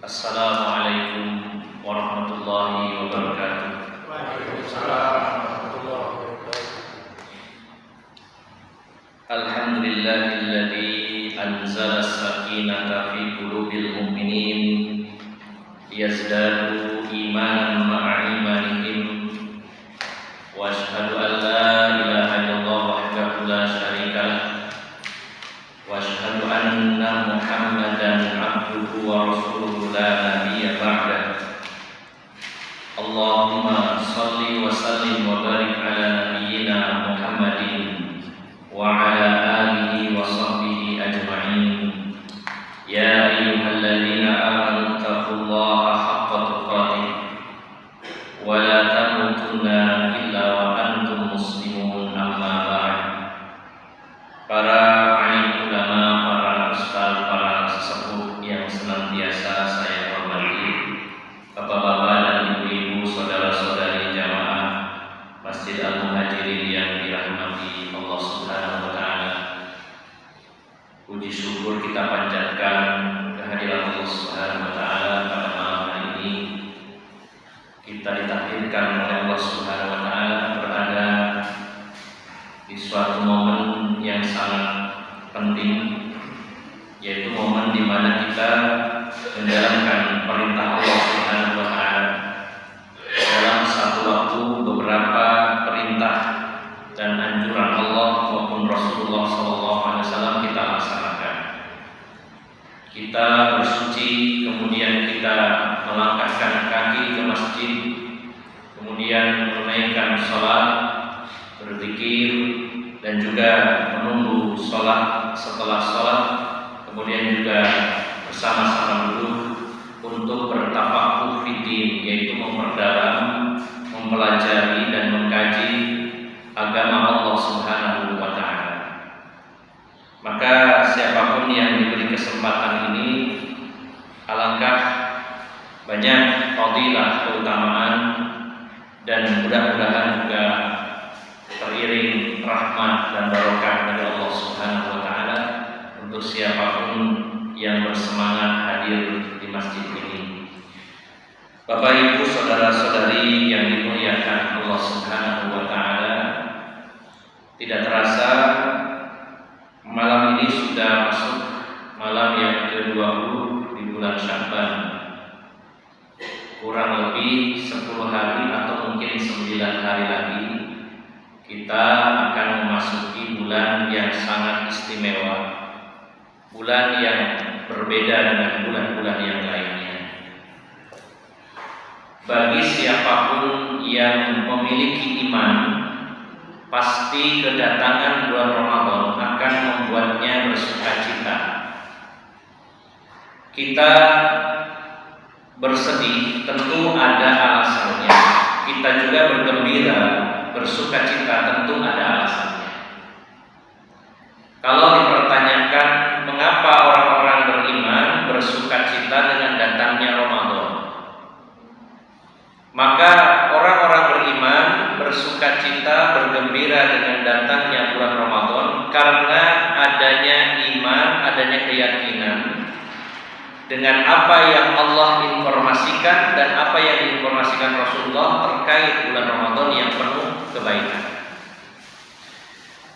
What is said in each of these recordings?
Assalamualaikum warahmatullahi wabarakatuh. Waalaikumsalam warahmatullahi wabarakatuh. Alhamdulillahilladzi anzala as-sakinata fi qulubil mu'minin yazdadu imanan ma'a imanihim wa asyhadu an la ilaha illallah wahdahu la syarika lah wa asyhadu anna Muhammadan abduhu wa rasuluhu la nabiyya ba'dah. Allahumma shalli wa sallim wa barik ala nabiyyina Muhammadin wa ala alihi wa sahbihi ajma'in. Ya ayyuhalladzina amanu taqullaha haqqa tuqatih wa la tamutunna illa wa antum muslimun, amma ba'd. Para alim ulama, para ustaz, para sesepuh yang senantiasa saya hormati, bapak-bapak dan ibu-ibu, saudara-saudari jamaah Masjid Al-Muhajirin yang dirahmati Allah Subhanahu wa taala. Puji syukur kita panjatkan kehadiran Allah Subhanahu wa taala pada malam hari ini. Kita ditakdirkan oleh Allah Subhanahu wa taala berada di suatu momen yang sangat penting, yaitu momen di mana kita menjalankan perintah Allah Subhanahu wa taala. Dalam satu waktu beberapa perintah dan anjuran Allah maupun Rasulullah SAW kita laksanakan. Kita bersuci, kemudian kita melangkahkan kaki ke masjid, kemudian menunaikan sholat, berzikir, dan juga menunggu sholat. Setelah sholat, kemudian juga bersama-sama duduk untuk bertafakuh fiddin, yaitu memperdalam, mempelajari dan mengkaji agama Allah Subhanahu wa taala. Maka siapapun yang diberi kesempatan ini, alangkah banyak fadilah, keutamaan, dan mudah-mudahan juga teriring rahmat dan barokah dari Allah Subhanahu wa taala untuk siapapun yang bersemangat hadir di masjid ini. Bapak Ibu, saudara-saudari yang dimuliakan Allah Subhanahu wa taala, tidak terasa malam ini sudah masuk malam yang ke-20 di bulan Sya'ban. Kurang lebih 10 hari atau mungkin 9 hari lagi kita akan memasuki bulan yang sangat istimewa, bulan yang berbeda dengan bulan-bulan yang lainnya. Bagi siapapun yang memiliki iman, pasti kedatangan bulan Ramadan akan membuatnya bersukacita. Kita bersedih tentu ada alasannya. Kita juga bergembira, bersukacita tentu ada alasannya. Kalau dipertanyakan mengapa orang-orang beriman bersukacita dengan datangnya Ramadan, maka orang-orang beriman bersukacita, bergembira dengan datangnya bulan Ramadan karena adanya iman, adanya keyakinan dengan apa yang Allah informasikan dan apa yang diinformasikan Rasulullah terkait bulan Ramadan yang penuh kebaikan.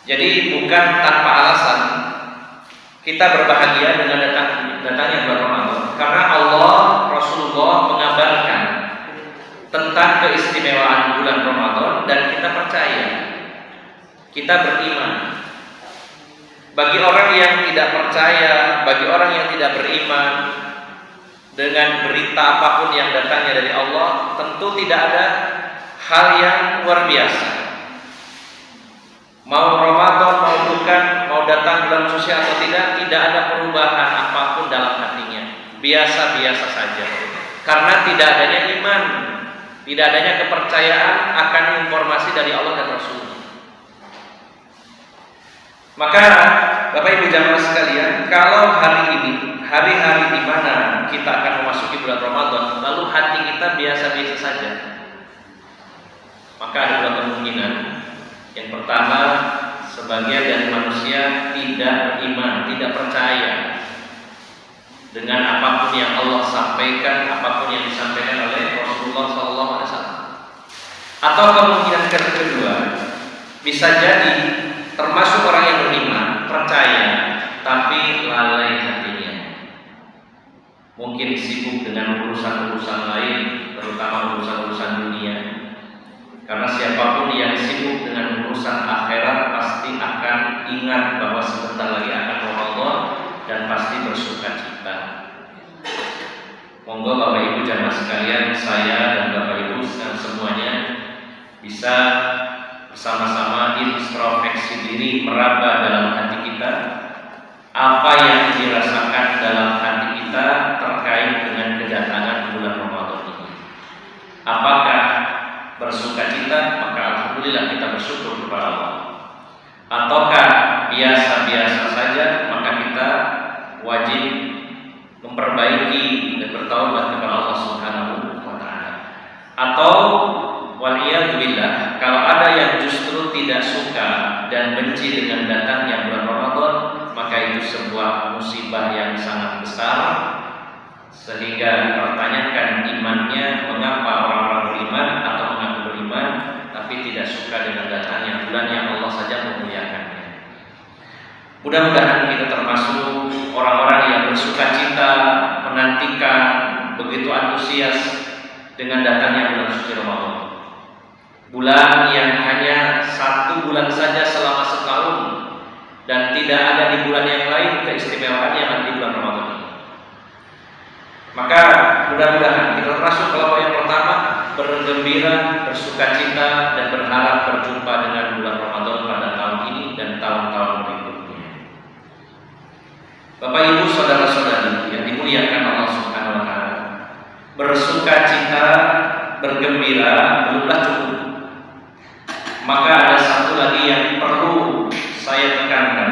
Jadi bukan tanpa alasan kita berbahagia dengan datangnya bulan Ramadan, karena Allah, Rasulullah mengabarkan tentang keistimewaan bulan Ramadan dan kita percaya, kita beriman. Bagi orang yang tidak percaya, bagi orang yang tidak beriman dengan berita apapun yang datangnya dari Allah, tentu tidak ada hal yang luar biasa. Mau Ramadan, mau bukan, mau datang bulan suci atau tidak ada perubahan apapun dalam hatinya. Biasa-biasa saja. Karena tidak adanya iman, tidak adanya kepercayaan akan informasi dari Allah dan Rasul. Maka Bapak Ibu jamaah sekalian, kalau hari ini hari-hari di mana kita akan memasuki bulan Ramadan, lalu hati kita biasa-biasa saja, maka ada dua kemungkinan. Yang pertama, sebagian dari manusia tidak beriman, tidak percaya. dengan apapun yang Allah sampaikan, apapun yang disampaikan oleh Rasulullah SAW. Atau kemungkinan kedua, bisa jadi termasuk orang yang beriman, percaya, tapi lalai hatinya. Mungkin sibuk dengan urusan-urusan lain, terutama urusan-urusan dunia. Karena siapapun yang sibuk dengan urusan akhirat pasti akan ingat bahwa sebentar lagi akan Ramadan dan pasti bersuka cita. Monggo Bapak Ibu jamaah sekalian, saya dan Bapak Ibu semuanya bisa bersama-sama introspeksi diri, meraba dalam hati kita apa yang dirasakan dalam hati kita terkait dengan kedatangan bulan Ramadan ini. Apakah bersuka cita? Maka alhamdulillah kita bersyukur kepada Allah. Ataukah biasa-biasa saja? Maka kita wajib memperbaiki dan bertaubat kepada Allah Subhanahu wa taala. Atau waliyadzubillah, kalau ada yang justru tidak suka dan benci dengan datangnya bulan Ramadan, maka itu sebuah musibah yang sangat besar, sehingga pertanyakan imannya, mengapa orang-orang beriman atau mengaku beriman tapi tidak suka dengan datangnya bulan yang Allah saja memuliakannya. Mudah-mudahan kita termasuk orang-orang yang bersuka cita, menantikan, begitu antusias dengan datangnya bulan suci Ramadan. Bulan yang hanya 1 bulan saja selama setahun, dan tidak ada di bulan yang lain keistimewaan yang ada di bulan Ramadan ini. Maka mudah-mudahan kita termasuk kelompok yang pertama, bergembira, bersuka cita, dan berharap berjumpa dengan bulan Ramadan pada tahun ini dan tahun-tahun berikutnya. Bapak Ibu saudara-saudari yang dimuliakan Allah Subhanahu wa taala, bersuka cita, bergembira belumlah cukup. Maka ada satu lagi yang perlu saya tekankan,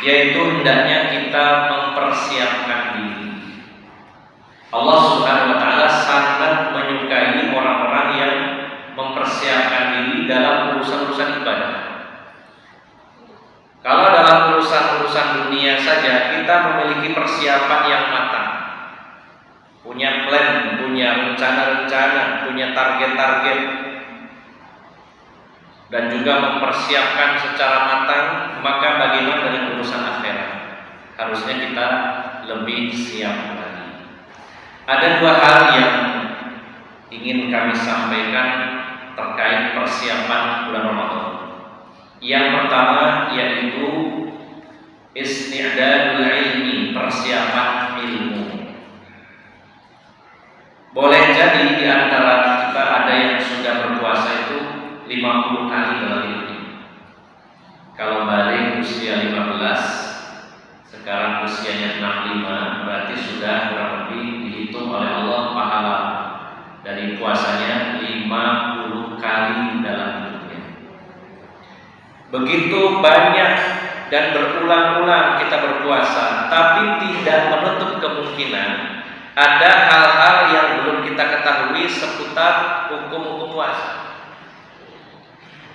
yaitu hendaknya kita mempersiapkan diri. Allah Subhanahu wa taala sangat menyukai orang-orang yang mempersiapkan diri dalam urusan-urusan ibadah. Kalau dalam urusan-urusan dunia saja kita memiliki persiapan yang matang, punya plan, punya rencana-rencana, punya target-target, dan juga mempersiapkan secara matang, maka bagaimana dengan urusan akhirat? Harusnya kita lebih siap lagi. Ada 2 hal yang ingin kami sampaikan terkait persiapan bulan Ramadan. Yang pertama yaitu isti'dadul ilmi, persiapan ilmu. Boleh jadi di antara kita ada yang sudah berpuasa itu 50 kali dalam hidup ini. Kalau balik usia 15, sekarang usianya 65, berarti sudah kurang lebih dihitung oleh Allah pahala dari puasanya 50 kali dalam hidupnya. Begitu banyak dan berulang-ulang kita berpuasa, tapi tidak menutup kemungkinan ada hal-hal yang belum kita ketahui seputar hukum-hukum puasa.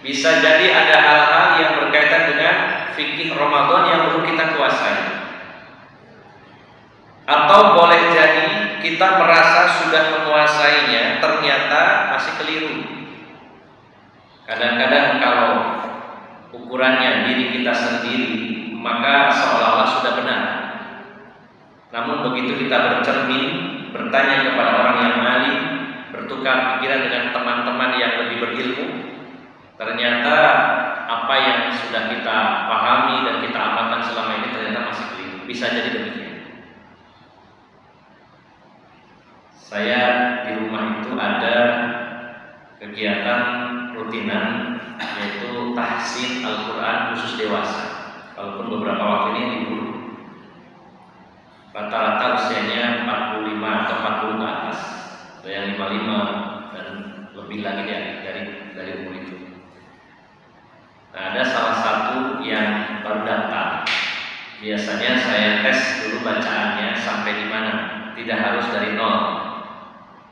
Bisa jadi ada hal-hal yang berkaitan dengan fikih Ramadan yang belum kita kuasai. Atau boleh jadi kita merasa sudah menguasainya, ternyata masih keliru. Kadang-kadang kalau ukurannya diri kita sendiri, maka seolah-olah sudah benar. Namun begitu kita bercermin, bertanya kepada orang yang alim, bertukar pikiran dengan teman-teman yang lebih berilmu, ternyata apa yang sudah kita pahami dan kita amalkan selama ini ternyata masih keliru. Bisa jadi demikian. Saya di rumah itu ada kegiatan rutinan, yaitu tahsin Al-Quran khusus dewasa. Walaupun beberapa waktu ini libur, rata-rata usianya 45 atau 40 ke atas, ada yang 55 dan lebih lagi dari umur itu. Nah, ada salah satu yang baru datang. Biasanya saya tes dulu bacaannya sampai di mana, tidak harus dari nol.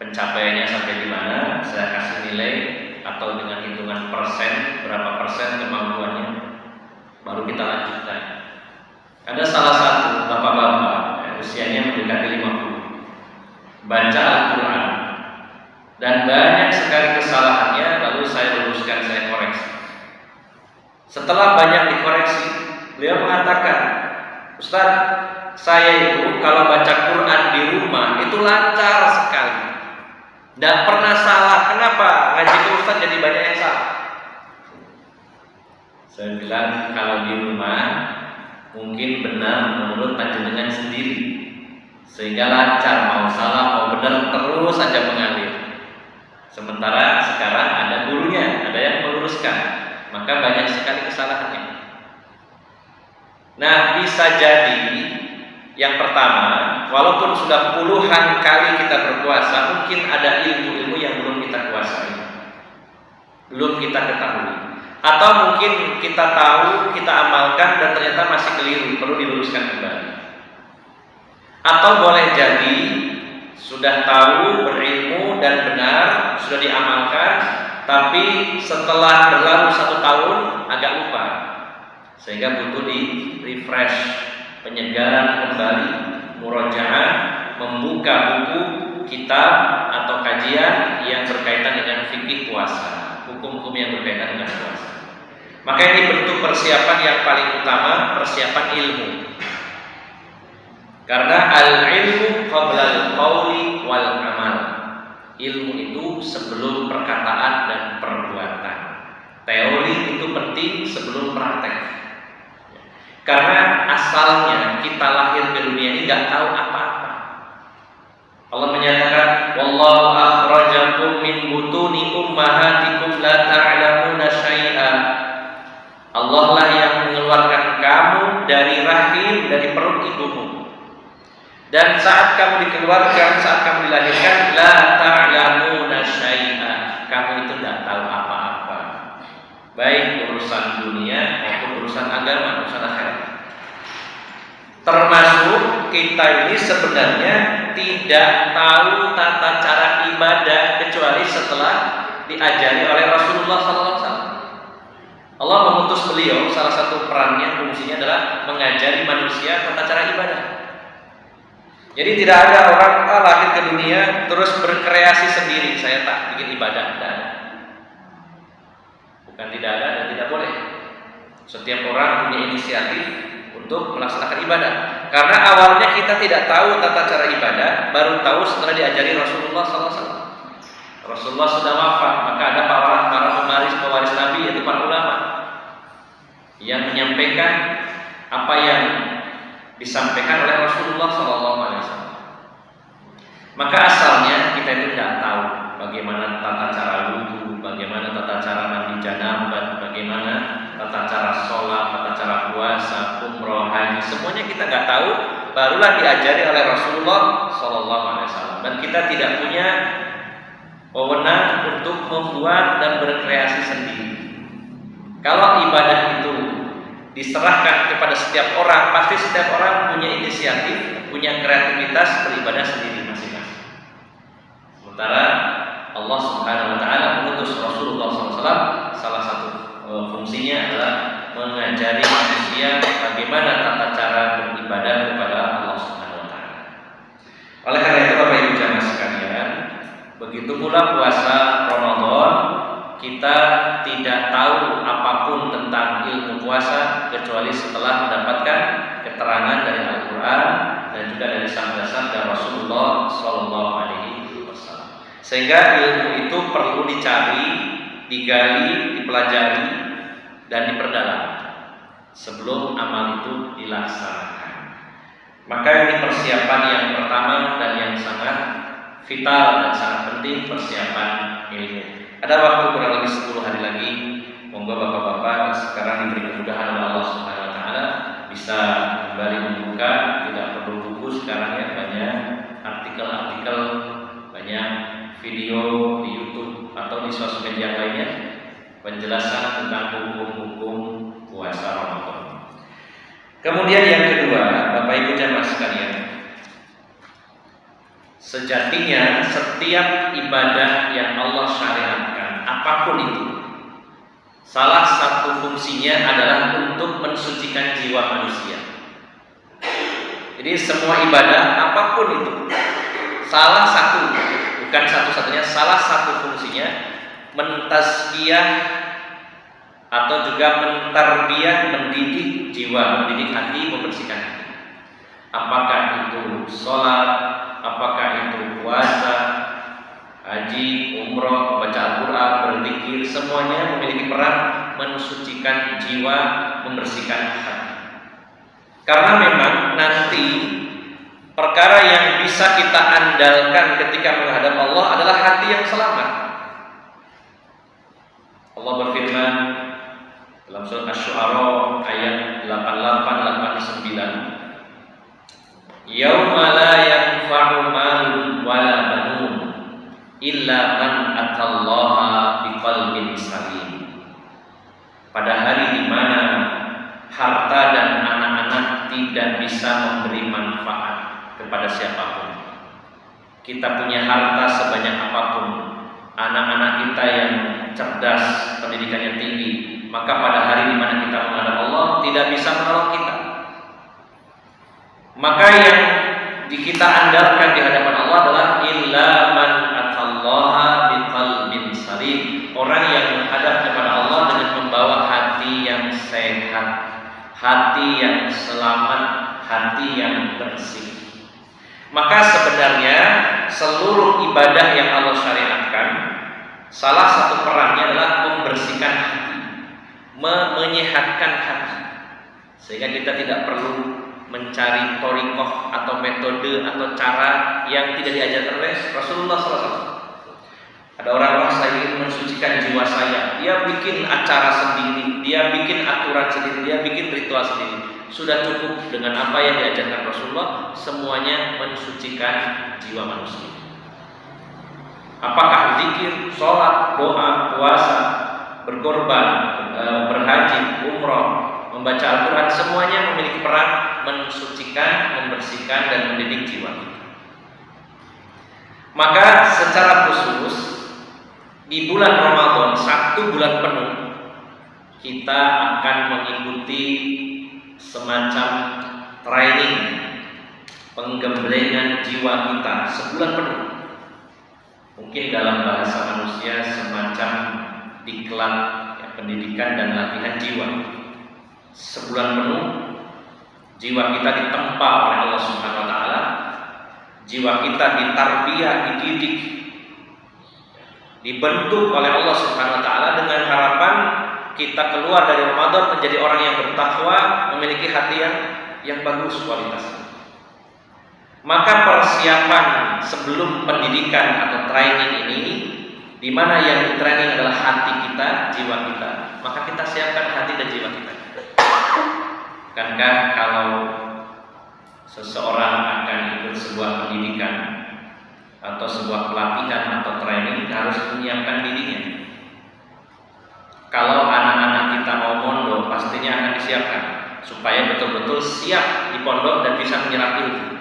Pencapaiannya sampai di mana, saya kasih nilai atau dengan hitungan persen, berapa persen kemampuannya, baru kita lanjutkan. Ada salah satu bapak-bapak, usianya mendekati Setelah banyak dikoreksi, beliau mengatakan, Ustaz, saya itu kalau baca Quran di rumah itu lancar sekali, tidak pernah salah. Kenapa? Ngaji ke Ustaz jadi banyak yang salah. Saya bilang kalau di rumah mungkin benar menurut panjenengan sendiri, sehingga lancar, mau salah mau benar terus saja mengalir. Sementara sekarang ada gurunya, ada yang meluruskan, maka banyak sekali kesalahannya. Nah, bisa jadi yang pertama, walaupun sudah puluhan kali kita berpuasa, mungkin ada ilmu-ilmu yang belum kita kuasai, belum kita ketahui, atau mungkin kita tahu, kita amalkan dan ternyata masih keliru, perlu diluruskan kembali. Atau boleh jadi sudah tahu, berilmu dan benar, sudah diamalkan, tapi setelah berlalu 1 tahun agak lupa, sehingga butuh di refresh, penyegaran kembali, murojaah, membuka buku, kitab atau kajian yang berkaitan dengan fikih puasa, hukum-hukum yang berkaitan dengan puasa. Maka ini bentuk persiapan yang paling utama, persiapan ilmu. Karena al-ilmu qabla al-qawli wal amal. Ilmu itu sebelum perkataan dan perbuatan. Teori itu penting sebelum praktek. Karena asalnya kita lahir ke dunia ini nggak tahu apa-apa. Allah menyatakan, wallahu akhrajakum min butuni ummahatikum la ta'lamuna syai'a. Allah lah yang mengeluarkan kamu dari rahim, dari perut ibumu. Dan saat kamu dikeluarkan, saat kamu dilahirkan, la ta'lamuna syai'a, kamu itu tidak tahu apa-apa, baik urusan dunia maupun urusan agama, urusan akhirat. Termasuk kita ini sebenarnya tidak tahu tata cara ibadah kecuali setelah diajari oleh Rasulullah SAW. Allah mengutus beliau, salah satu perannya, fungsinya adalah mengajari manusia tata cara ibadah. Jadi tidak ada orang lahir ke dunia terus berkreasi sendiri, saya tak bikin ibadah, tidak ada. Bukan tidak ada dan tidak boleh. Setiap orang punya inisiatif untuk melaksanakan ibadah. Karena awalnya kita tidak tahu tata cara ibadah, baru tahu setelah diajari Rasulullah SAW. Rasulullah sudah wafat, maka ada para pewaris Nabi, yaitu para ulama, yang menyampaikan apa yang disampaikan oleh Rasulullah SAW. Maka asalnya kita itu tidak tahu bagaimana tata cara wudhu, bagaimana tata cara mandi janabah, bagaimana tata cara sholat, tata cara puasa, umroh, haji, semuanya kita nggak tahu. Barulah diajari oleh Rasulullah SAW. Dan kita tidak punya wewenang untuk membuat dan berkreasi sendiri. Kalau ibadah itu diserahkan kepada setiap orang, pasti setiap orang punya inisiatif, punya kreativitas beribadah sendiri masing-masing. Sementara Allah Subhanahu wa taala mengutus Rasulullah SAW, salah satu fungsinya adalah mengajari manusia bagaimana tata cara beribadah kepada Allah Subhanahu wa taala. Oleh karena itu Bapak Ibu jamaah sekalian, begitu pula puasa Ramadan, kita tidak tahu apapun tentang ilmu puasa kecuali setelah mendapatkan keterangan dari Al-Quran dan juga dari sabda-sabda Rasulullah SAW. Sehingga ilmu itu perlu dicari, digali, dipelajari, dan diperdalam sebelum amal itu dilaksanakan. Maka ini persiapan yang pertama dan yang sangat vital dan sangat penting, persiapan ilmu. Ada waktu kurang lebih 10 hari lagi. Monggo bapak-bapak sekarang diberi kemudahan oleh Allah Subhanahu wa taala bisa kembali membuka, tidak perlu buku sekarang ya, banyak artikel-artikel, banyak video di YouTube atau di sosmed yang lainnya penjelasan tentang hukum-hukum puasa Ramadan. Kemudian yang kedua, Bapak Ibu jamaah sekalian, sejatinya setiap ibadah yang Allah syariatkan, apapun itu, salah satu fungsinya adalah untuk mensucikan jiwa manusia. Jadi semua ibadah apapun itu, salah satu, bukan satu-satunya, salah satu fungsinya mentazkiyah atau juga mentarbiyah, mendidik jiwa, mendidik hati, membersihkan hati. Apakah itu sholat, apakah itu puasa, haji, umroh, membaca Al-Quran, berzikir, semuanya memiliki peran mensucikan jiwa, membersihkan hati. Karena memang nanti perkara yang bisa kita andalkan ketika menghadap Allah adalah hati yang selamat. Allah berfirman dalam surat Asy-Syu'ara ayat 88-89, Yauma la yanfa'u malun wala banun illa man atallaha biqalbin salim. Pada hari di mana harta dan anak-anak tidak bisa memberi manfaat kepada siapapun. Kita punya harta sebanyak apapun, anak-anak kita yang cerdas, pendidikannya tinggi, maka pada hari di mana kita menghadap Allah tidak bisa menolong kita. Maka yang kita andalkan di hadapan Allah adalah illa man atallaha biqalbin salim, orang yang menghadap kepada Allah dengan membawa hati yang sehat, hati yang selamat, hati yang bersih. Maka sebenarnya seluruh ibadah yang Allah syariatkan, salah satu perannya adalah membersihkan hati, menyehatkan hati, sehingga kita tidak perlu mencari thoriqah atau metode atau cara yang tidak diajarkan oleh Rasulullah SAW. Ada orang-orang, saya ingin mensucikan jiwa saya, dia bikin acara sendiri, dia bikin aturan sendiri, dia bikin ritual sendiri. Sudah cukup dengan apa yang diajarkan Rasulullah, semuanya mensucikan jiwa manusia. Apakah zikir, sholat, doa, puasa, berkorban, berhaji, umroh, membaca Al-Quran, semuanya memiliki peran mensucikan, membersihkan, dan mendidik jiwa kita. Maka secara khusus di bulan Ramadan, 1 bulan penuh, kita akan mengikuti semacam training penggemblengan jiwa kita sebulan penuh. Mungkin dalam bahasa manusia semacam diklat, ya, pendidikan dan latihan jiwa. Sebulan penuh jiwa kita ditempa oleh Allah Subhanahu wa taala. Jiwa kita ditarbiyah, dididik, dibentuk oleh Allah Subhanahu wa taala dengan harapan kita keluar dari Ramadan menjadi orang yang bertakwa, memiliki hati yang bagus kualitasnya. Maka persiapan sebelum pendidikan atau training ini, di mana yang di-training adalah hati kita, jiwa kita, maka kita siapkan hati dan jiwa kita. Bukankah kalau seseorang akan ikut sebuah pendidikan atau sebuah pelatihan atau training, harus menyiapkan dirinya. Kalau anak-anak kita mau mondok, pastinya akan disiapkan supaya betul-betul siap di pondok dan bisa menyerap ilmu.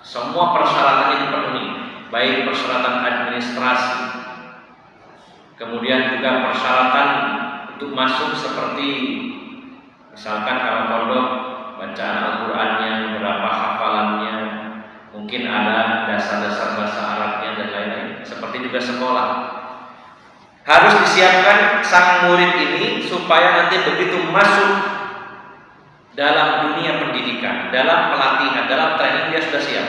Semua persyaratannya dipenuhi, baik persyaratan administrasi, kemudian juga persyaratan untuk masuk seperti misalkan kalau pondok, bacaan Al-Qurannya, berapa hafalannya, mungkin ada dasar-dasar bahasa Arabnya dan lain-lain. Seperti juga sekolah, harus disiapkan sang murid ini supaya nanti begitu masuk dalam dunia pendidikan, dalam pelatihan, dalam training, dia sudah siap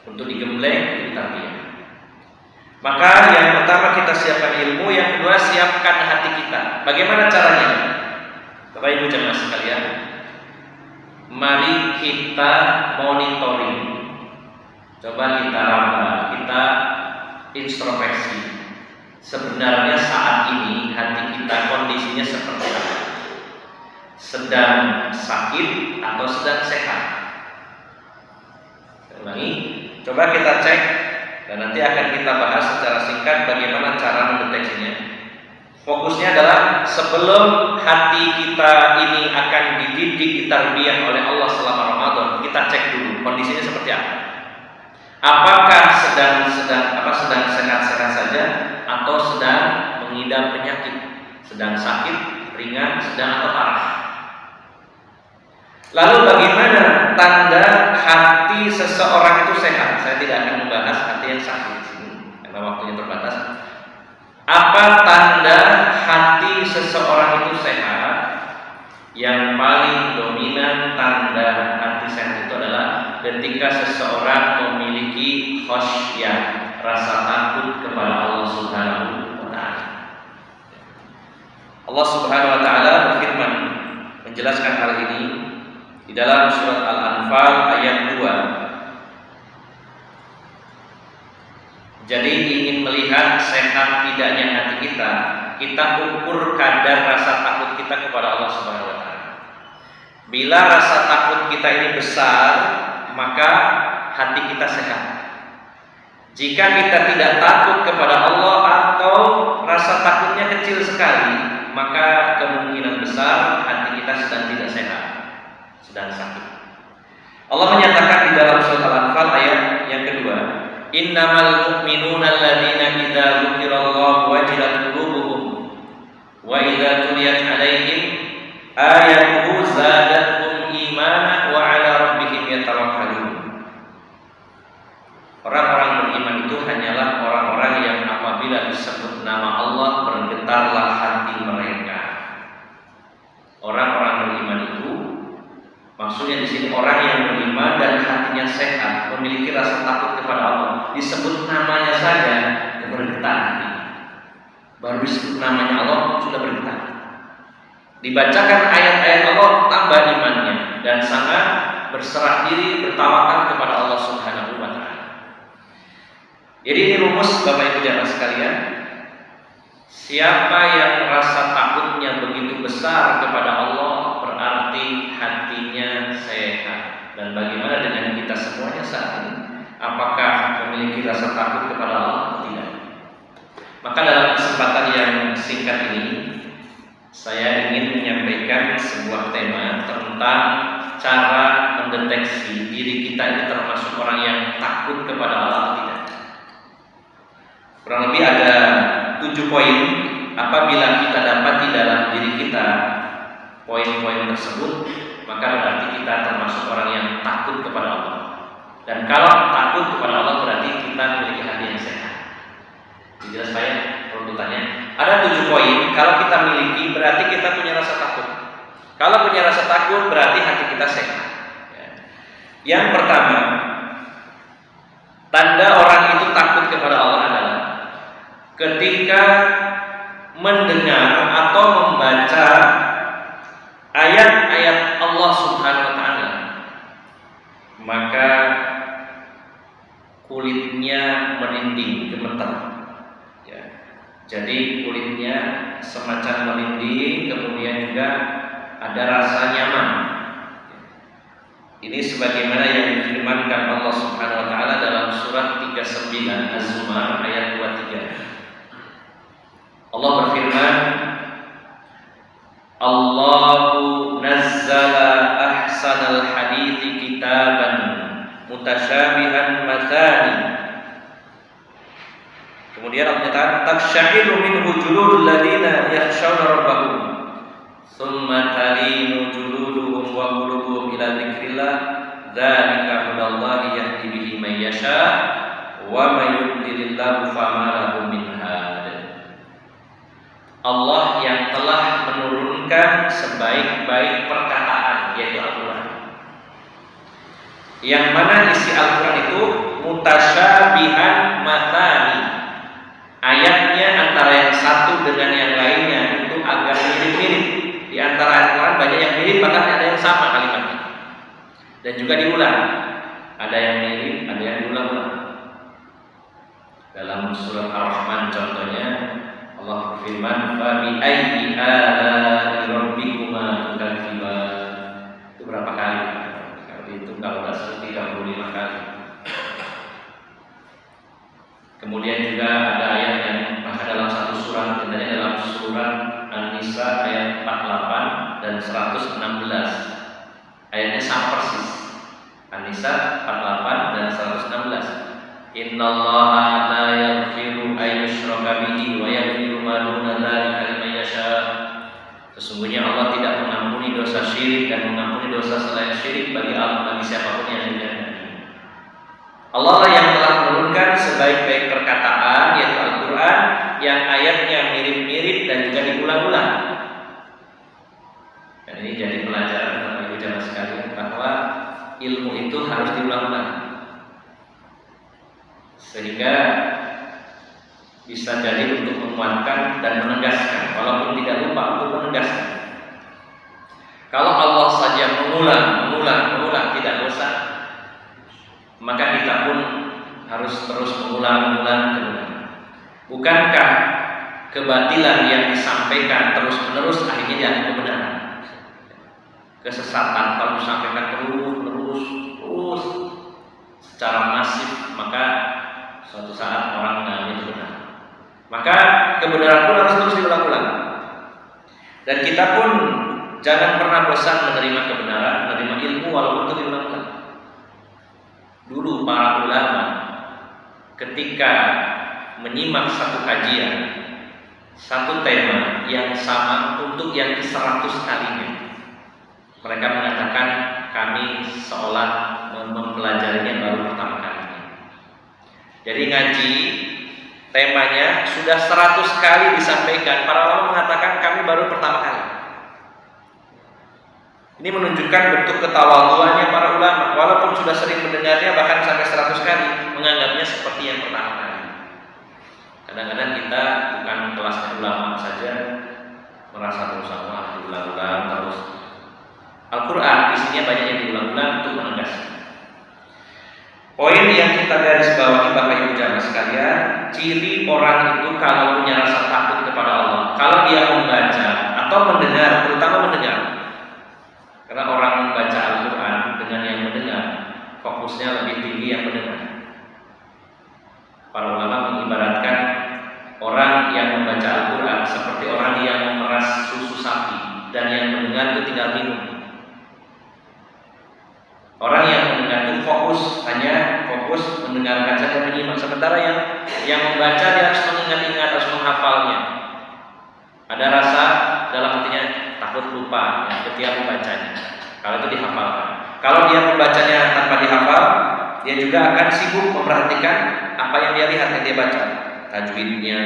untuk digembleng, untuk ditarbiyah. Maka yang pertama kita siapkan ilmu, yang kedua siapkan hati kita. Bagaimana caranya? Bapak Ibu jemaah sekalian, mari kita monitoring, coba kita raba, kita introspeksi. Sebenarnya saat ini hati kita kondisinya seperti apa? Sedang sakit atau sedang sehat? Saya ulangi, coba kita cek dan nanti akan kita bahas secara singkat bagaimana cara mendeteksinya. Fokusnya adalah sebelum hati kita ini akan dididik, ditarbiyah oleh Allah selama Ramadan, kita cek dulu kondisinya seperti apa. Apakah sedang sehat-sehat saja atau sedang mengidap penyakit, sedang sakit, ringan, sedang atau parah. Lalu bagaimana tanda hati seseorang itu sehat? Saya tidak akan membahas hati yang sakit di sini karena waktunya terbatas. Apa tanda hati seseorang itu sehat? Yang paling dominan tanda hati sehat itu adalah ketika seseorang memiliki khasyah, rasa takut kepada Allah Subhanahu wa taala. Allah Subhanahu wa taala berfirman menjelaskan hal ini di dalam surat Al-Anfal ayat 2. Jadi ingin melihat sehat tidaknya hati kita, kita ukur kadar rasa takut kita kepada Allah Subhanahu wa taala. Bila rasa takut kita ini besar, maka hati kita sehat. Jika kita tidak takut kepada Allah atau rasa takutnya kecil sekali, maka kemungkinan besar hati kita sedang tidak sehat, sedang sakit. Allah menyatakan di dalam surat Al-Anfal ayat yang kedua, innamal mu'minuna alladzina idza dzukirallahu wajilat qulubuhum wa idza tuliyat 'alaihim ayatuhu zadatuhum imanan wa 'ala rabbihim yatawakkalun. Orang-orang beriman itu hanyalah orang-orang yang apabila disebut nama Allah bergetarlah hati mereka. Orang-orang beriman itu maksudnya di sini orang yang beriman dan hatinya sehat, memiliki rasa takut kepada Allah. Disebut namanya saja bergetar hati. Baru disebut namanya Allah sudah bergetar. Dibacakan ayat-ayat Allah tambah imannya dan sangat berserah diri, bertawakal kepada Allah Subhanahu wa taala. Jadi ini rumus Bapak Ibu jamaah sekalian. Siapa yang rasa takutnya begitu besar kepada Allah berarti hatinya sehat. Dan bagaimana dengan kita semuanya saat ini? Apakah memiliki rasa takut kepada Allah atau tidak? Maka dalam kesempatan yang singkat ini saya ingin menyampaikan sebuah tema tentang cara mendeteksi diri kita ini termasuk orang yang takut kepada Allah atau tidak. Kurang lebih ada 7 poin. Apabila kita dapati dalam diri kita poin-poin tersebut, maka berarti kita termasuk orang yang takut kepada Allah. Dan kalau takut kepada Allah berarti kita memiliki hati yang sehat. Jelas saya runtutannya. Ada 7 poin. Kalau kita miliki berarti kita punya rasa takut. Kalau punya rasa takut berarti hati kita sehat. Yang pertama, tanda orang itu takut kepada Allah adalah ketika mendengar atau membaca ayat-ayat Allah Subhanahu wa taala, maka kulitnya merinding, gemetar. Ya. Jadi kulitnya semacam merinding, kemudian juga ada rasa nyaman. Ini sebagaimana yang difirmankan Allah Subhanahu wa taala dalam surat 39 Az-Zumar ayat 23. Allah berfirman, Allahu nazzala ahsanal hadithi kitaban mutasyabihan mathani. Kemudian Allah menyatakan taksya'iru minhu juludul ladzina yakhshawna rabbahum thumma talinu juluduhum wa qulubuhum ila dzikrillah dzalika hudallahi yahdi bihi man yasha wa may yudlilillahu fama lahu min had. Allah yang telah menurunkan sebaik-baik perkataan, yaitu Al-Quran. Yang mana isi Al-Quran itu mutasyabihan mathani. Ayatnya antara yang satu dengan yang lainnya itu agak mirip-mirip. Di antara Al-Quran banyak yang mirip, bahkan ada yang sama kalimatnya. Dan juga diulang. Ada yang mirip, ada yang diulang-ulang. Dalam surat Ar-Rahman contohnya Allah berfirman, "Fa bi ayyi ala'i rabbikuma tukadziban." Itu berapa kali? Kalau tidak salah 35 kali. Kemudian juga ada ayat yang bahkan dalam satu surat, contohnya dalam surat An-Nisa ayat 48 dan 116. Ayatnya sama persis. An-Nisa 48 dan 116. Innallaha la yaghfiru an yushraka bihi wa yaghfiru ma duna dzalika liman yasha. Sesungguhnya Allah tidak mengampuni dosa syirik dan mengampuni dosa selain syirik bagi siapapun yang dikehendaki. Allah lah yang telah menurunkan sebaik-baik perkataan, yaitu Al-Quran, yang ayatnya mirip-mirip dan juga diulang-ulang. Dan ini jadi pelajaran Bapak Ibu jamaah sekalian bahwa ilmu itu harus diulang-ulang sehingga bisa jadi untuk menguatkan dan menegaskan, walaupun tidak lupa untuk menegaskan. Kalau Allah saja mengulang tidak bosan, maka kita pun harus terus mengulang. Bukankah kebatilan yang disampaikan terus-menerus akhirnya dianggap kebenaran? Kesesatan kalau disampaikan terus secara masif, maka suatu saat orang menganggap itu benar. Maka kebenaran pun harus terus diulang-ulang. Dan kita pun jangan pernah bosan menerima kebenaran, menerima ilmu walaupun itu diulang-ulang. Dulu para ulama ketika menyimak satu kajian, satu tema yang sama untuk yang ke-100 kalinya, mereka mengatakan kami seolah mempelajarinya baru pertama kalinya. Jadi ngaji temanya sudah 100 kali disampaikan, para ulama mengatakan kami baru pertama kali. Ini menunjukkan bentuk ketawaduannya para ulama, walaupun sudah sering mendengarnya bahkan sampai 100 kali, menganggapnya seperti yang pertama kali. Kadang-kadang kita bukan kelasnya ulama saja merasa berusaha diulang-ulang terus. Al-Quran isinya banyak yang diulang-ulang untuk menegaskan. Poin yang kita garis bawahi Bapak Ibu jamaah sekalian, ciri orang itu kalau punya rasa takut kepada Allah, kalau dia membaca atau mendengar, terutama mendengar. Karena orang membaca Al-Quran dengan yang mendengar, fokusnya lebih tinggi yang mendengar. Para ulama mengibaratkan orang yang membaca Al-Quran seperti orang yang memeras susu sapi dan yang mendengar itu tinggal minum. Orang yang mendengar itu hanya fokus mendengarkan saja, menyimak. Sementara yang membaca dia harus mengingat-ingat, harus menghafalnya. Ada rasa dalam hatinya takut lupa ketika membacanya. Kalau itu dihafalkan. Kalau dia membacanya tanpa dihafal, dia juga akan sibuk memperhatikan apa yang dia lihat, yang dia baca, tajwidnya,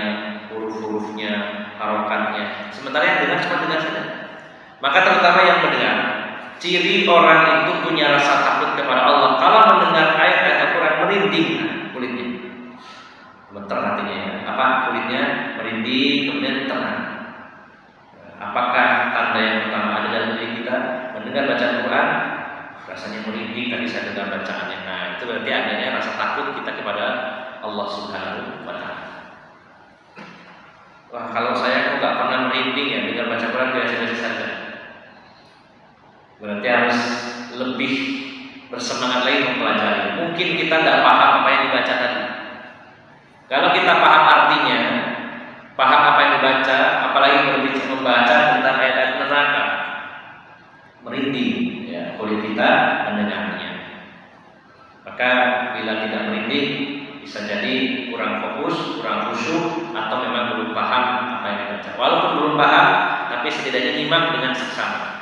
huruf-hurufnya, harokatnya. Sementara yang dengar cuma dengar saja. Maka terutama yang mendengar, ciri orang itu punya rasa takut kepada Allah. Kalau mendengar ayat-ayat Al-Quran merinding kulitnya, gemeter hatinya ya. Kulitnya merinding, kemudian tenang. Apakah tanda yang pertama ada dalam diri kita mendengar bacaan Al-Quran? Rasanya merinding tadi saya dengar bacaannya. Nah, itu berarti adanya rasa takut kita kepada Allah Subhanahu wa Ta'ala. Wah, kalau saya kok nggak pernah merinding ya dengar baca Quran, biasa-biasa saja. Berarti harus lebih bersemangat lagi mempelajari. Mungkin kita nggak paham apa yang dibaca tadi. Kalau kita paham artinya, paham apa yang dibaca, apalagi berbicara membaca tentang ayat-ayat neraka, merinding ya kulit kita mendengarnya. Maka bila tidak merinding, bisa jadi kurang fokus, kurang khusyuk, atau memang belum paham apa yang dibaca. Walaupun belum paham, tapi setidaknya nyimak dengan seksama.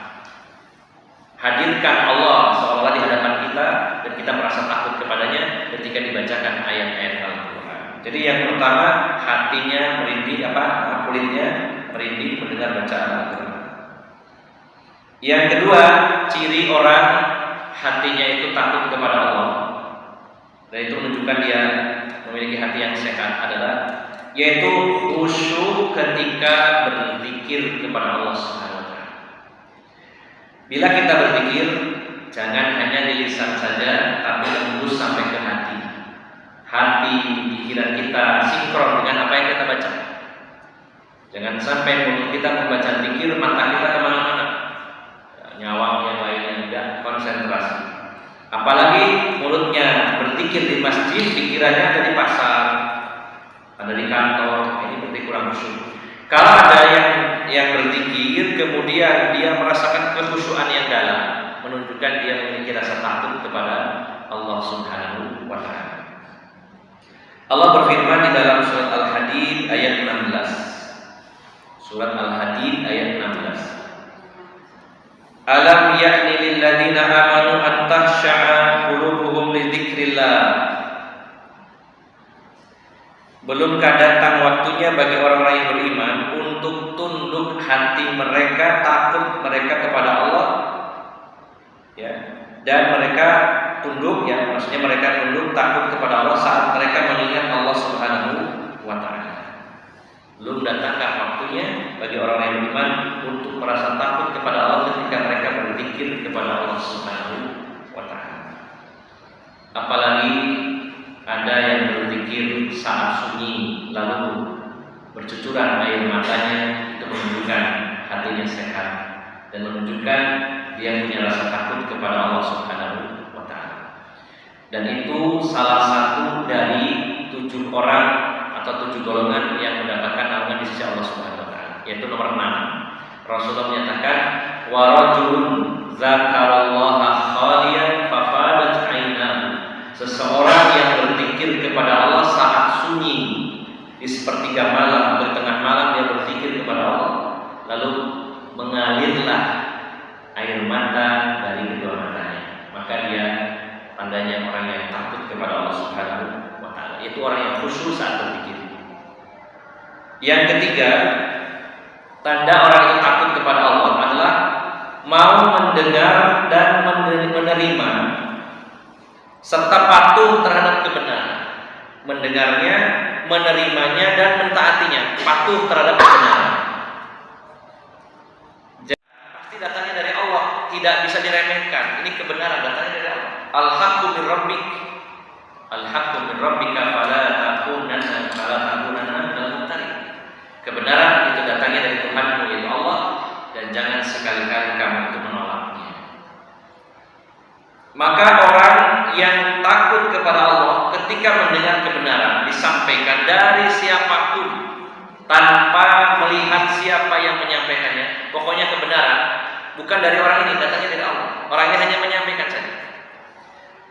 Hadirkan Allah seolah di hadapan kita dan kita merasa takut kepadanya ketika dibacakan ayat-ayat Al-Quran. Jadi yang pertama, hatinya merinding, kulitnya merinding mendengar bacaan Al-Quran. Yang kedua, ciri orang hatinya itu takut kepada Allah, dan itu menunjukkan dia memiliki hati yang sehat adalah yaitu khusyuk ketika berzikir kepada Allah Subhanahu. Bila kita berzikir, jangan hanya di lisan saja, tapi tembus sampai ke hati. Hati, pikiran kita sinkron dengan apa yang kita baca. Jangan sampai mulut kita membaca zikir, mata kita kemana-mana, nyawang yang lainnya tidak konsentrasi. Apalagi mulutnya berzikir di masjid, pikirannya ada di pasar, ada di kantor, ini berarti kurang khusyuk. Kalau ada yang berzikir kemudian dia merasakan kekhusyuan yang dalam, menunjukkan dia memiliki rasa takut kepada Allah Subhanahu wa Ta'ala. Allah berfirman di dalam surat Al-Hadid ayat 16. Surat Al-Hadid ayat 16. Alam ya'ni lil ladzina amanu an tahsha'a qulubuhum li dzikrillah belumkah datang waktunya bagi orang-orang yang beriman untuk tunduk hati mereka, takut mereka kepada Allah, ya, dan mereka tunduk, ya, maksudnya mereka tunduk takut kepada Allah saat mereka mengingat Allah Subhanahu wa Ta'ala. Belum datangkah waktunya bagi orang yang beriman untuk merasa takut kepada Allah ketika mereka berzikir kepada Allah Subhanahu wa Ta'ala. Apalagi ada yang berzikir saat sunyi lalu bercucuran air matanya, itu menunjukkan hatinya sehat dan menunjukkan dia punya rasa takut kepada Allah Subhanahu wa Ta'ala. Dan itu salah satu dari 7 orang atau 7 golongan yang mendapatkan naungan di sisi Allah Subhanahu wa Ta'ala, yaitu nomor 6. Rasulullah menyatakan, wa rajulun dzakarallaha khaliyan fafadat 'ainahu. Seseorang yang berzikir kepada Allah saat sunyi, di sepertiga malam atau tengah malam dia berzikir kepada Allah, lalu mengalirlah air mata dari kedua matanya, maka dia tandanya orang yang takut kepada Allah Subhanahu wa Ta'ala. Itu orang yang khusyuk saat berzikir. Yang ketiga, tanda orang yang takut kepada Allah adalah mau mendengar dan menerima serta patuh terhadap kebenaran. Mendengarnya, menerimanya, dan mentaatinya, patuh terhadap kebenaran. Jadi, pasti datangnya dari Allah, tidak bisa diremehkan. Ini kebenaran datangnya dari Allah. Al-haqqu min rabbik, al-haqqu min rabbika fala takunanna minal mumtarin. Kebenaran itu datangnya dari Tuhanmu, yaitu Allah, dan jangan sekali-kali kamu itu menolaknya. Maka orang yang takut kepada Allah ketika mendengar kebenaran disampaikan dari siapapun tanpa melihat siapa yang menyampaikannya, pokoknya kebenaran bukan dari orang ini, datangnya dari Allah. Orang ini hanya menyampaikan saja.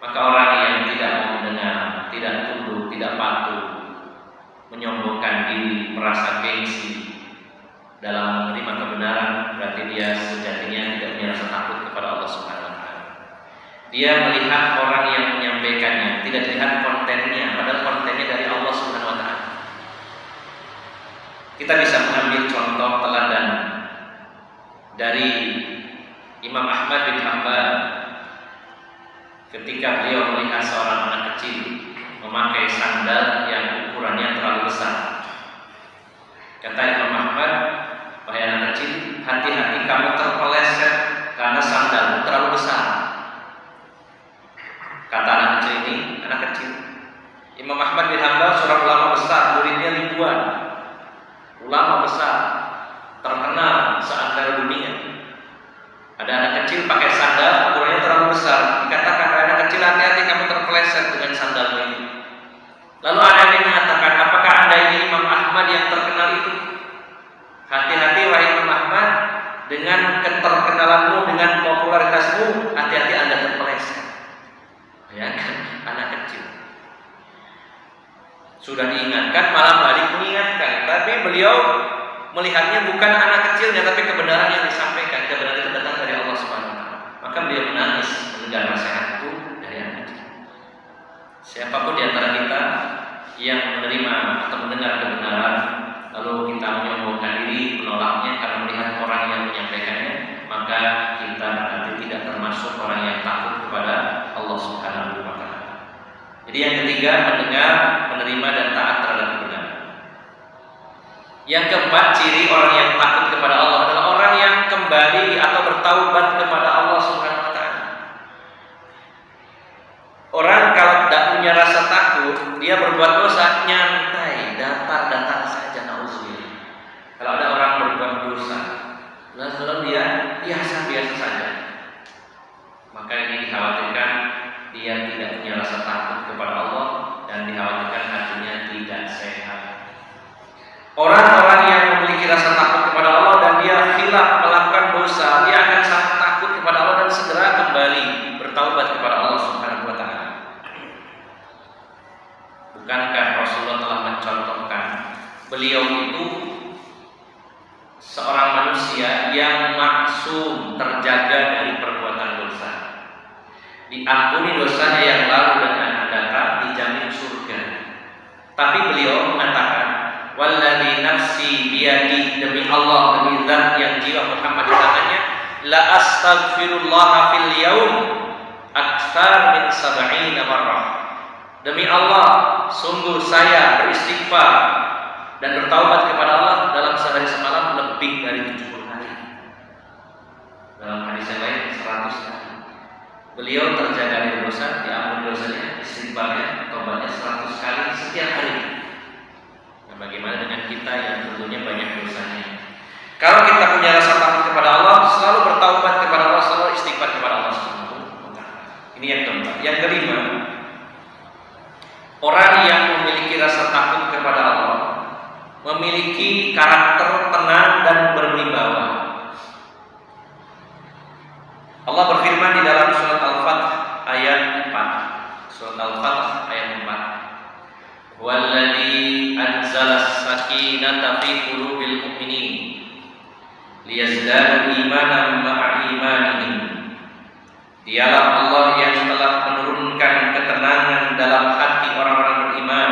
Maka orang yang tidak mau mendengar, tidak tunduk, tidak patuh, menyombongkan diri, merasa gengsi dalam menerima kebenaran, berarti dia sejatinya tidak punya rasa takut kepada Allah Subhanahu wa Ta'ala. Dia melihat orang yang menyampaikannya, tidak dilihat kontennya, padahal kontennya dari Allah Subhanahu wa Ta'ala. Kita bisa mengambil contoh teladan dari Imam Ahmad bin Hanbal ketika beliau melihat seorang anak kecil memakai sandal yang ukurannya terlalu besar. Kata Imam Ahmad, wahai anak kecil, hati-hati kamu terpeleset karena sandalmu terlalu besar. Kata anak kecil ini, anak kecil. Imam Ahmad bin Hanbal seorang ulama besar, muridnya ribuan, ulama besar, terkenal seantero dunia. Ada anak kecil pakai sandal ukurannya terlalu besar, dikatakan anak kecil, hati-hati kamu terpeleset dengan sandalmu ini. Lalu ada yang mengatakan, apakah anda ini Imam Ahmad yang terkenal itu? Hati-hati wahai Imam Ahmad, dengan keterkenalanmu, dengan popularitasmu, hati-hati anda terpeleset. Bayangkan, anak kecil sudah diingatkan, malah balik mengingatkan. Tapi beliau melihatnya bukan anak kecilnya, tapi kebenaran yang disampaikan. Kebenaran itu datang dari Allah Subhanahu wa Ta'ala. Maka beliau menangis mendengar nasihat itu dari anak kecil. Siapapun di antara kita yang menerima atau mendengar kebenaran, lalu kita menyombongkan diri, menolaknya karena melihat orang yang menyampaikannya, maka kita nanti tidak termasuk orang yang takut kepada Allah Subhanahu wa Ta'ala. Jadi yang ketiga, mendengar, menerima, dan taat terhadap kebenaran. Yang keempat, ciri orang yang takut kepada Allah adalah orang yang kembali atau bertaubat kepada Allah Subhanahu wa Ta'ala. Orang kalau tidak punya rasa takut, dia berbuat dosa nyantai, datar-datar saja, nauzubillah. Kalau ada orang berbuat dosa, lalu dia biasa-biasa saja, maka ini dikhawatirkan dia tidak punya rasa takut kepada Allah dan dikhawatirkan hatinya tidak sehat. Orang-orang yang memiliki rasa takut kepada Allah dan dia khilaf melakukan dosa, dia akan sangat takut kepada Allah dan segera kembali bertaubat kepada Allah Subhanahu wa Ta'ala. Bukankah Rasulullah telah mencontohkan beliau itu seorang manusia yang maksum, terjaga dari perbuatan dosa, diampuni dosanya yang lalu dan akan datang, dijamin surga. Tapi beliau mengatakan, walladzi nafsi biyadi, demi Allah, demi zat yang jiwa Muhammad di tangannya, la astaghfirullah fil yaum aktsar min 70 marrah. Demi Allah, sungguh saya beristighfar dan bertaubat kepada Allah dalam sehari semalam lebih dari 70 kali. Dalam hadis yang lain 100 kali. Beliau terjaga dari dosa, diampuni dosanya, istighfarnya, taubatnya 100 kali setiap hari. Nah, bagaimana dengan kita yang tentunya banyak dosanya? Kalau kita punya rasa takut kepada Allah, selalu bertaubat kepada Allah, selalu istighfar kepada Allah Subhanahu wa taala. Ini yang keempat. Yang kelima, orang yang memiliki rasa takut kepada Allah memiliki karakter tenang dan berwibawa. Allah berfirman di dalam surat Al-Fath ayat 4. Surat Al-Fath ayat 4. Walladzi anzalas sakinata fi qulubil mu'minin liyazdadu imanan ma'a imanihim. Dialah Allah yang telah menurunkan ketenangan dalam hati orang-orang beriman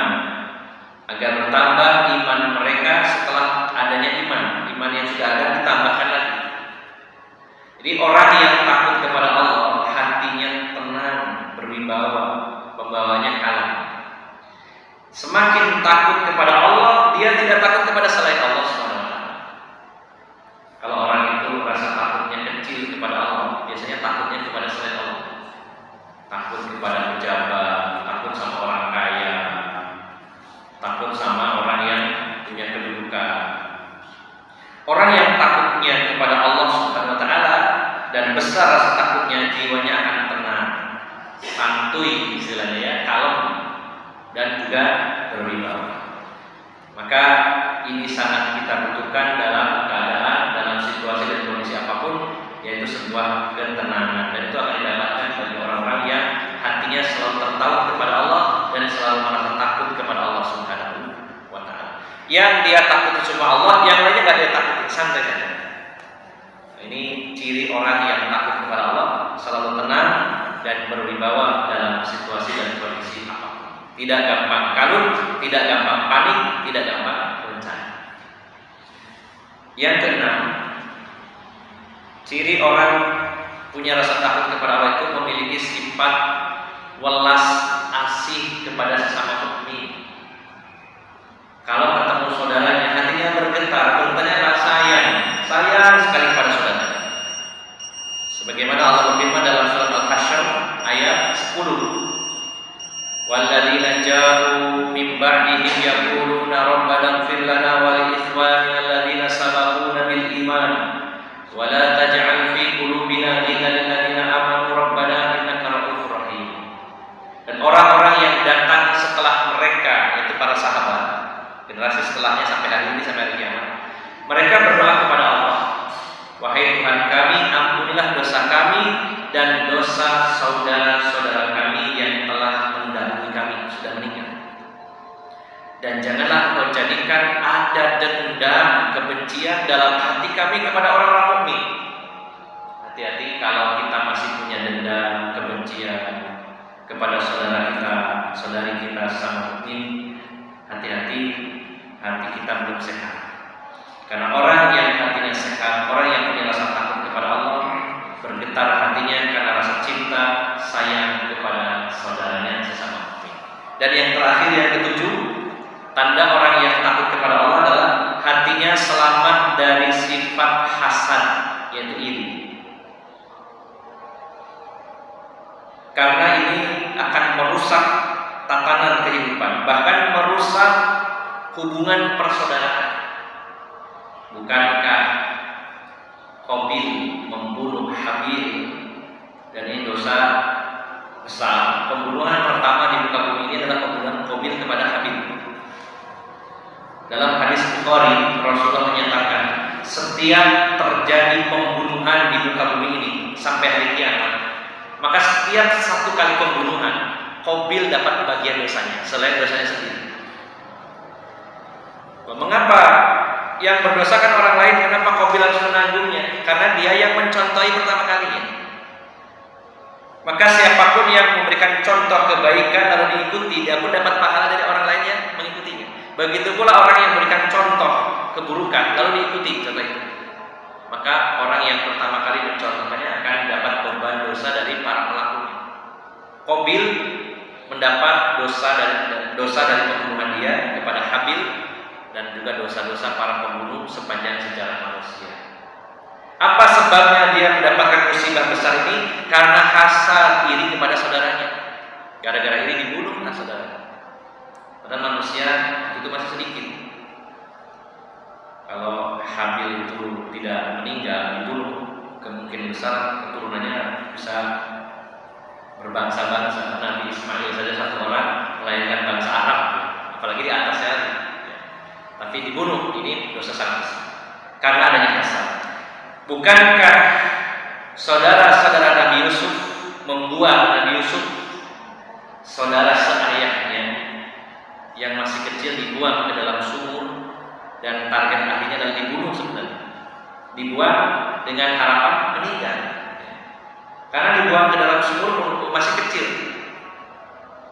agar bertambah iman mereka setelah adanya iman yang sudah ada ditambahkan lagi. Jadi orang yang takut kepada Allah hatinya tenang, berwibawa, pembawanya kalem. Semakin takut kepada Allah, dia tidak takut kepada selain Allah SWT. Kalau orang itu rasa takutnya kecil kepada Allah, biasanya takutnya kepada selain Allah. Takut kepada pejabat, takut sama orang kaya, takut sama orang yang punya kedudukan. Orang yang takutnya kepada Allah Subhanahu wa taala dan besar rasa takutnya, jiwanya akan tenang, santuy istilahnya ya, kalem dan juga berwibawa. Maka ini sangat kita butuhkan dalam keadaan, dalam situasi dan kondisi apapun, yaitu sebuah ketenangan, dan itu akan didapatkan bagi orang-orang yang hatinya selalu tertaut kepada Allah dan selalu merasa takut kepada Allah Subhanahu wa taala. Yang dia takut cuma Allah, yang lainnya nggak dia takuti, santai saja. Ini ciri orang yang takut kepada Allah, selalu tenang dan berwibawa dalam situasi dan kondisi apapun. Tidak gampang kalut, tidak gampang panik, tidak gampang berencana. Yang keenam, ciri orang punya rasa takut kepada Allah itu memiliki sifat welas asih kepada sesama mukmin. Kalau ketemu saudaranya, hatinya bergetar, bertanya sayang sekali kepada saudara. Sebagaimana Allah berfirman dalam surat Al-Hasyr ayat 10. Walladzina ja'u min ba'dihim yaquluna rabbana ighfir lana wa li ikhwanina alladzina sabaquna bil iman wa la taj'al fi qulubina ghillan lil ladzina amanu rabbana innaka ra'ufur rahim. Dan orang-orang yang datang setelah mereka, yaitu para sahabat, generasi setelahnya sampai hari ini, sampai hari kiamat, mereka berdoa kepada Allah, wahai Tuhan kami, ampunilah dosa kami dan dosa saudara-saudara kami yang telah mendahului kami, sudah meninggal. Dan janganlah Engkau jadikan ada dendam, kebencian dalam hati kami kepada orang-orang mukmin. Hati-hati kalau kita masih punya dendam, kebencian kepada saudara kita, saudari kita sama mukmin, hati-hati, hati kita belum sehat. Karena orang yang hatinya sehat, orang yang punya rasa takut kepada Allah, bergetar hatinya karena rasa cinta, sayang kepada saudaranya sesama mukmin. Dan yang terakhir, yang ketujuh, tanda orang yang takut kepada Allah adalah hatinya selamat dari sifat hasad, yaitu iri. Karena ini akan merusak tatanan kehidupan, bahkan merusak hubungan persaudaraan. Bukankah Qabil membunuh Habil, dan ini dosa besar? Pembunuhan pertama di muka bumi ini adalah pembunuhan Qabil kepada Habil. Dalam hadis Bukhari, Rasulullah menyatakan, setiap terjadi pembunuhan di muka bumi ini sampai hari kiamat, maka setiap satu kali pembunuhan, Qabil dapat bagian dosanya selain dosanya sendiri. Mengapa yang berdosa kan orang lain, kenapa Qabil harus menanggungnya? Karena dia yang mencontohi pertama kalinya. Maka siapapun yang memberikan contoh kebaikan lalu diikuti, dia pun dapat pahala dari orang lain yang mengikuti. Begitu pula orang yang memberikan contoh keburukan lalu diikuti contoh itu, maka orang yang pertama kali mencontohkannya akan mendapat beban dosa dari para pelakunya. Qabil mendapat dosa dari pembunuhan dia kepada Habil, dan juga dosa-dosa para pembunuh sepanjang sejarah manusia. Apa sebabnya dia mendapatkan musibah besar ini? Karena hasad iri kepada saudaranya. Gara-gara iri dibunuh saudaranya. Padahal manusia itu masih sedikit. Kalau Habil itu tidak meninggal, dibunuh, kemungkinan besar keturunannya bisa berbangsa-bangsa. Nabi Ismail saja satu orang melahirkan bangsa Arab, apalagi di atasnya. Tapi dibunuh, ini dosa sangat besar karena adanya hasad. Bukankah saudara-saudara Nabi Yusuf membuang Nabi Yusuf, saudara seayahnya yang masih kecil, dibuang ke dalam sumur, dan target akhirnya adalah dibunuh sebenarnya. Dibuang dengan harapan meninggal, karena dibuang ke dalam sumur masih kecil.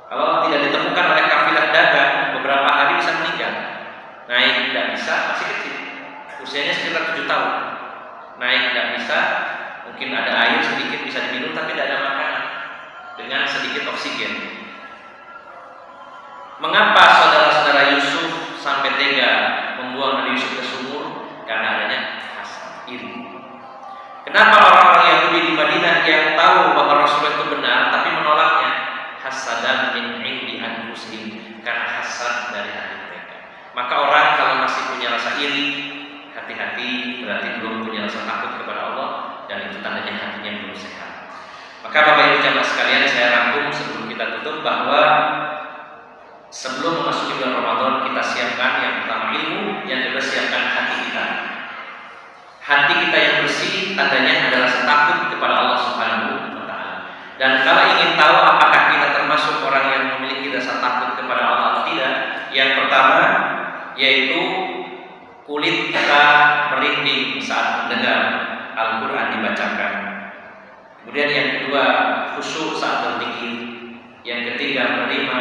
Kalau tidak ditemukan oleh kafilah dagang, beberapa hari bisa meninggal. Naik tidak bisa, masih kecil, usianya sekitar 7 tahun. Naik tidak bisa, mungkin ada air sedikit bisa diminum, tapi tidak ada makanan dengan sedikit oksigen. Mengapa saudara-saudara Yusuf sampai tega membuang Nabi Yusuf ke sumur? Karena adanya hasad, iri. Kenapa orang-orang Yahudi di Madinah yang tahu bahwa Rasulullah itu benar tapi menolaknya? Hasadan min indi anfusihim, karena hasad dari hati mereka. Maka orang kalau masih punya rasa iri, hati-hati, berarti belum punya rasa takut kepada Allah, dan itu tandanya hatinya belum sehat. Maka Bapak Ibu jamaah sekalian, saya rangkum sebelum kita tutup bahwa sebelum memasuki bulan Ramadan kita siapkan yang pertama ilmu, yang kedua siapkan hati kita. Hati kita yang bersih tandanya adalah rasa takut kepada Allah Subhanahu wa taala. Dan kalau ingin tahu apakah kita termasuk orang yang memiliki rasa takut kepada Allah atau tidak, yang pertama yaitu kulit kita merinding saat mendengar Al-Quran dibacakan. Kemudian yang kedua, khusyuk saat berzikir. Yang ketiga, menerima,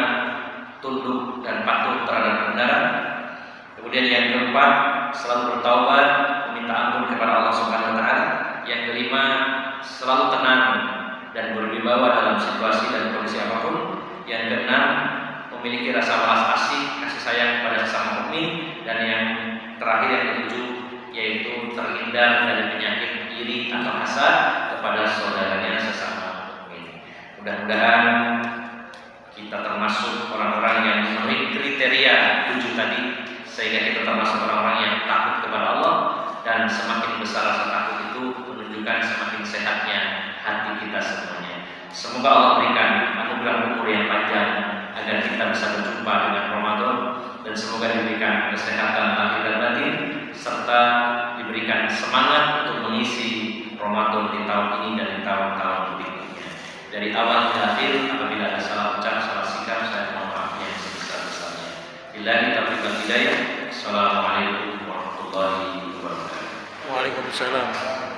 tunduk dan patuh terhadap kebenaran. Kemudian yang keempat, selalu bertaubat, meminta ampun kepada Allah Subhanahu wa taala. Yang kelima, selalu tenang dan berwibawa dalam situasi dan kondisi apapun. Yang keenam, memiliki rasa welas asih, kasih sayang kepada sesama mukmin. Dan yang terakhir, yang ketujuh, yaitu terhindar dari penyakit iri atau hasad kepada saudaranya sesama mukmin. Mudah-mudahan kita termasuk orang-orang yang memenuhi kriteria 7 tadi, sehingga kita termasuk orang-orang yang takut kepada Allah, dan semakin besar rasa takut itu menunjukkan semakin sehatnya hati kita semuanya. Semoga Allah berikan anugerah umur yang panjang agar kita bisa berjumpa dengan Ramadan, dan semoga diberikan kesehatan lahir dan batin, serta diberikan semangat untuk mengisi Ramadan di tahun ini dan di tahun-tahun berikutnya. Dari awal hingga akhir, apabila ada salah ucap, salah sikap, saya mohon maaf yang sebesar-besarnya. Billahi taufiq wal hidayah. Assalamualaikum warahmatullahi wabarakatuh. Waalaikumsalam.